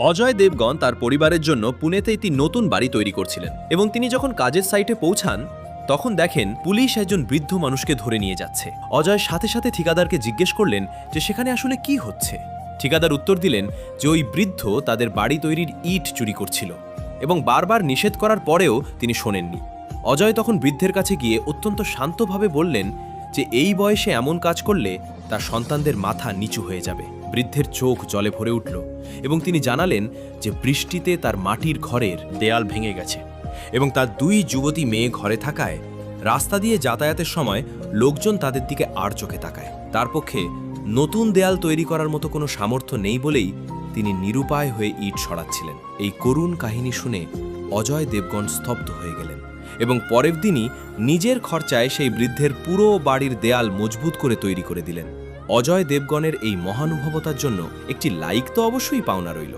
অজয় দেবগন তার পরিবারের জন্য পুনেতে একটি নতুন বাড়ি তৈরি করছিলেন এবং তিনি যখন কাজের সাইটে পৌঁছান তখন দেখেন পুলিশ একজন বৃদ্ধ মানুষকে ধরে নিয়ে যাচ্ছে। অজয় সাথে সাথে ঠিকাদারকে জিজ্ঞেস করলেন যে সেখানে আসলে কি হচ্ছে। ঠিকাদার উত্তর দিলেন যে ওই বৃদ্ধ তাদের বাড়ি তৈরির ইট চুরি করছিল এবং বারবার নিষেধ করার পরেও তিনি শোনেননি। অজয় তখন বৃদ্ধের কাছে গিয়ে অত্যন্ত শান্তভাবে বললেন যে এই বয়সে এমন কাজ করলে তার সন্তানদের মাথা নিচু হয়ে যাবে। বৃদ্ধের চোখ জলে ভরে উঠল এবং তিনি জানালেন যে বৃষ্টিতে তার মাটির ঘরের দেয়াল ভেঙে গেছে এবং তার দুই যুবতী মেয়ে ঘরে থাকায় রাস্তা দিয়ে যাতায়াতের সময় লোকজন তাদের দিকে আর চোখে তাকায়। তার পক্ষে নতুন দেয়াল তৈরি করার মতো কোনো সামর্থ্য নেই বলেই তিনি নিরুপায় হয়ে ইট সরাচ্ছিলেন। এই করুণ কাহিনী শুনে অজয় দেবগন স্তব্ধ হয়ে গেলেন এবং পরের দিনই নিজের খরচায় সেই বৃদ্ধের পুরো বাড়ির দেয়াল মজবুত করে তৈরি করে দিলেন। অজয় দেবগনের এই মহানুভবতার জন্য একটি লাইক তো অবশ্যই পাওনা রইল।